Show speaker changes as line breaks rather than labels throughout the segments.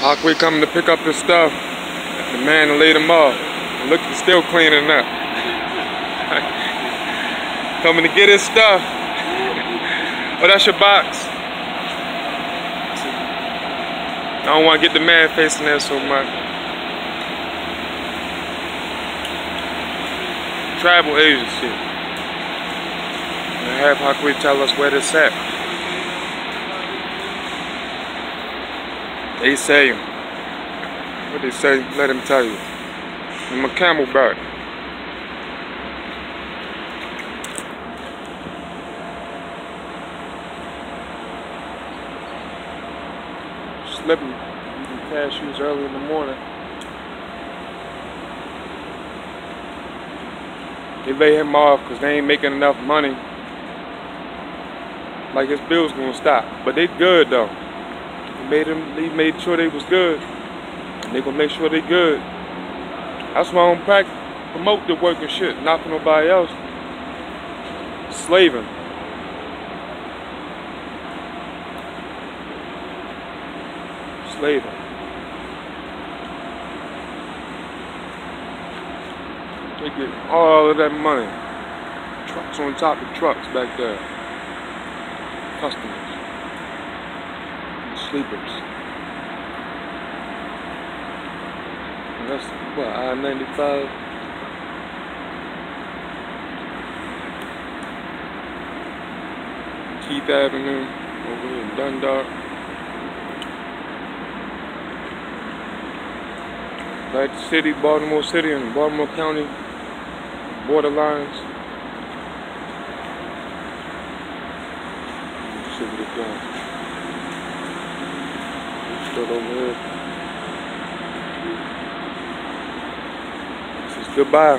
Hawkway coming to pick up his stuff. The man laid him off. Look, he's still cleaning up. Coming to get his stuff. Oh, that's your box. I don't want to get the man facing there so much. Travel agency. And have Hawkway tell us where this at. They say, what they say, let him tell you. I'm a camelback. Slipping, eating cashews early in the morning. They lay him off because they ain't making enough money. Like his bills gonna stop. But they good though. They made sure they was good. And they gonna make sure they good. That's why I don't promote the work and shit, not for nobody else. Slaving. Slaving. They get all of that money. Trucks on top of trucks back there. Customers. Sleepers. And that's what, I-95? Keith Avenue over here in Dundalk. Back to city, Baltimore City and Baltimore County borderlines. Let's see what it's doing. Still over here. This is goodbye.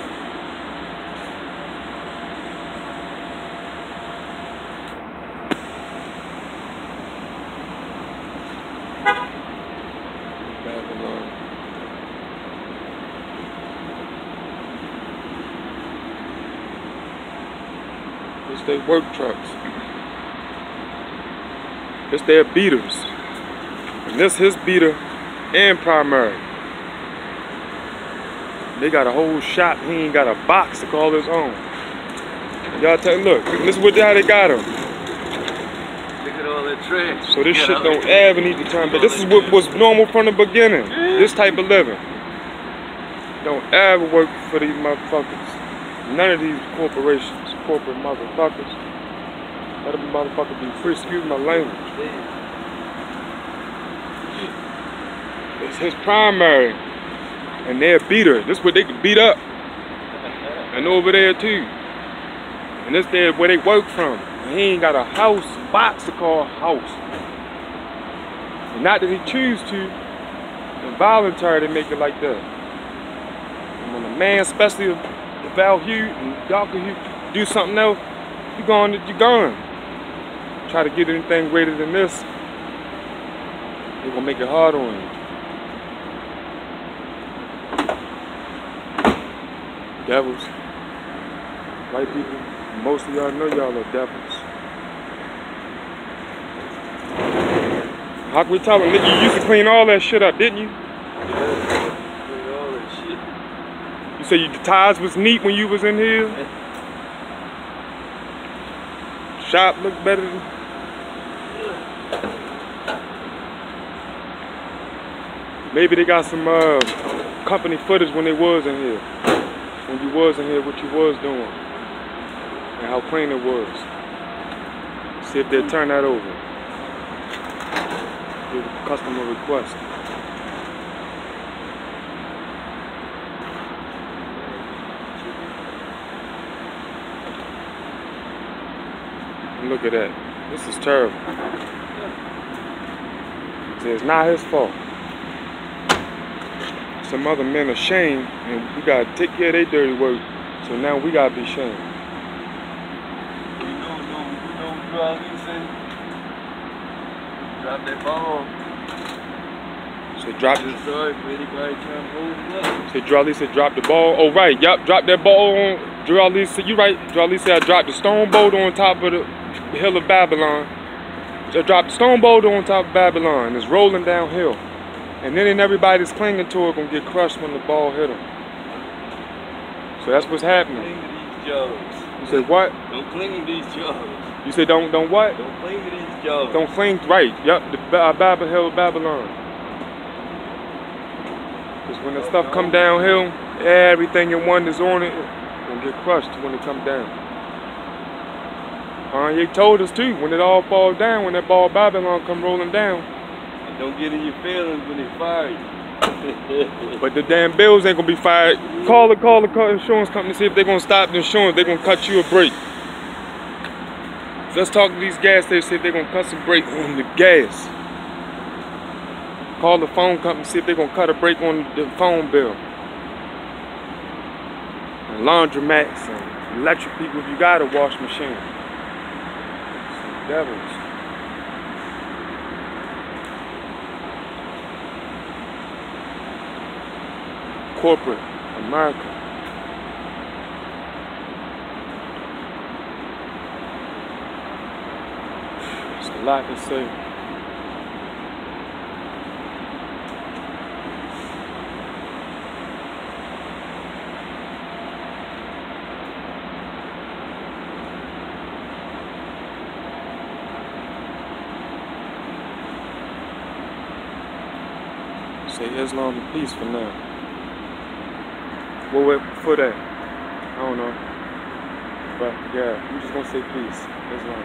Babylon. It's their work trucks. It's their beaters. And this his beater and primary. They got a whole shop. He ain't got a box to call his own. Y'all tell him, look, this is what how they got him.
Look at all that trash.
So this shit don't ever need to turn back. This is what was normal from the beginning. This type of living. Don't ever work for these motherfuckers. None of these corporations, corporate motherfuckers. Let a motherfucker be free. Excuse my language. It's his primary. And they're beater. This is what they can beat up. And over there too. And this there where they work from. And he ain't got a house, box to call house. And not that he choose to. Involuntary they make it like that. And when a man, especially the Val Hugh and Dr. Hugh, do something else, you're gone. Try to get anything greater than this, they're gonna make it hard on you. Devils. White people, most of y'all know y'all are devils. How can we tell them, nigga, you used to clean all that shit up, didn't you?
Yeah, clean all that shit.
You said your ties was neat when you was in here? Shop looked better than... Maybe they got some company footage when they was in here. When you was in here, what you was doing. And how clean it was. See if they'll turn that over. Give a customer request. Look at that. This is terrible. It's not his fault. Some other men are shamed, and we gotta take care of their dirty work. So now we gotta be shamed.
You know what all these say? Drop that ball.
So drop
it. Sorry for anybody trying to hold it up.
So Drew Ali said drop the ball. Oh right, yup, drop that ball on. Drew Ali said, you right. Drew Ali said I dropped the stone boulder on top of the hill of Babylon. I dropped the stone boulder on top of Babylon. It's rolling downhill. And then everybody's clinging to it gonna get crushed when the ball hit them. So that's what's happening.
Don't cling to these jobs.
You say what?
Don't cling to these jobs.
You say don't what?
Don't cling to these jobs.
Don't cling, right? Yep, the Bible held Babylon. Because when the stuff come downhill, everything in one is on it gonna get crushed when it come down. He told us too, when it all falls down, when that ball Babylon come rolling down.
And don't get in your feelings when they fire you.
But the damn bills ain't gonna be fired. Call the insurance company, see if they're gonna stop the insurance. They're gonna cut you a break. So let's talk to these gas stations, see if they're gonna cut some break on the gas. Call the phone company, see if they're gonna cut a break on the phone bill. And laundromats and electric people if you got a wash machine. Some devils. Corporate America. It's a lot to say. Say Islam and peace for now. What for that? I don't know. But yeah, I'm just gonna say peace. Islam.